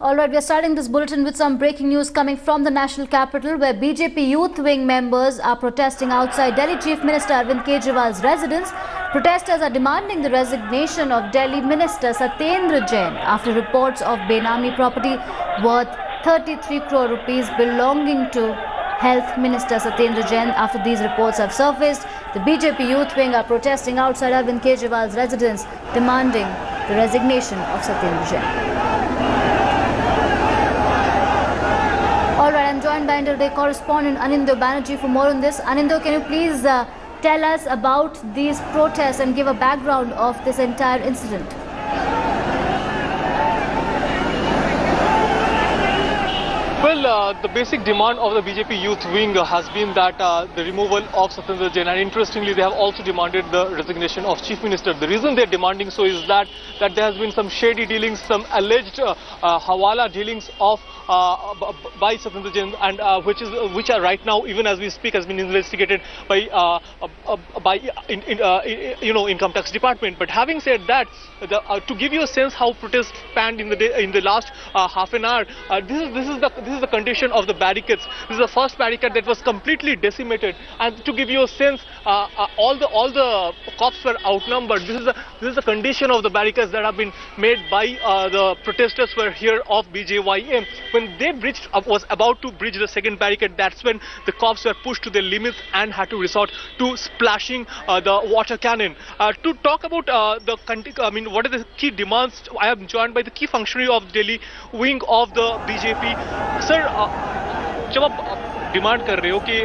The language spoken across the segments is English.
All right, we are starting this bulletin with some breaking news coming from the national capital, where BJP youth wing members are protesting outside Delhi Chief Minister Arvind Kejriwal's residence. Protesters are demanding the resignation of Delhi Minister Satyendra Jain after reports of Benami property worth 33 crore rupees belonging to Health Minister Satyendra Jain. After these reports have surfaced, the BJP youth wing are protesting outside Arvind Kejriwal's residence, demanding the resignation of Satyendra Jain. All right, I'm joined by India Today correspondent Anindya Banerjee for more on this. Anindya, can you please tell us about these protests and give a background of this entire incident? Well, the basic demand of the BJP youth wing has been that the removal of Satyendra Jain, and interestingly, they have also demanded the resignation of Chief Minister. The reason they're demanding so is that there has been some shady dealings, some alleged hawala dealings of by Satyendra Jain, and which are right now, even as we speak, has been investigated by Income Tax Department. But having said that, to give you a sense how protests spanned in the last half an hour, this is the condition of the barricades. This is the first barricade that was completely decimated, and to give you a sense, all the cops were outnumbered. This is the condition of the barricades that have been made by the protesters who were here of BJYM. When they was about to bridge the second barricade, that's when the cops were pushed to their limits and had to resort to splashing the water cannon. To talk about what are the key demands, I am joined by the key functionary of Delhi wing of the BJP. Sir, जब आप demand कर रहे हो कि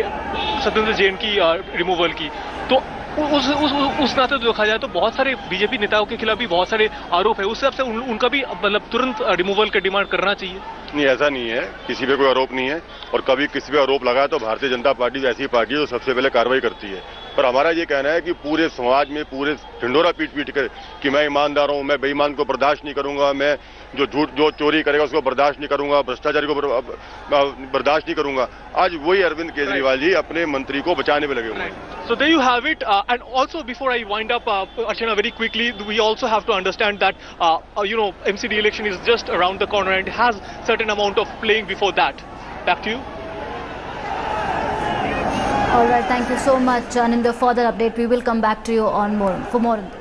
सत्येंद्र जैन की removal की, तो उस नाते तो देखा जाए तो बहुत सारे बीजेपी नेताओं के खिलाफ भी बहुत सारे आरोप है, उस हिसाब से उनका भी मतलब तुरंत रिमूवल का डिमांड करना चाहिए। नहीं, ऐसा नहीं है, किसी पे कोई आरोप नहीं है, और कभी किसी पे आरोप लगा तो भारतीय जनता पार्टी ऐसी पार्टी है जो सबसे पहले कार्रवाई करती है। पर हमारा ये कहना है कि पूरे समाज में पूरे ढिंडोरा पीट कर कि मैं ईमानदार हूँ, मैं बेईमान को बर्दाश्त नहीं करूंगा, मैं जो चोरी करेगा उसको बर्दाश्त नहीं करूंगा, भ्रष्टाचारी को बर्दाश्त नहीं करूंगा। आज वही अरविंद केजरीवाल जी अपने मंत्री को बचाने में लगे हुए हैं। So there you have it, and also before I wind up, Archana, very quickly, we also have to understand that MCD election is just around the corner and it has certain amount of playing before that. Back to you. All right, thank you so much, Anindya, for that update. We will come back to you for more on this.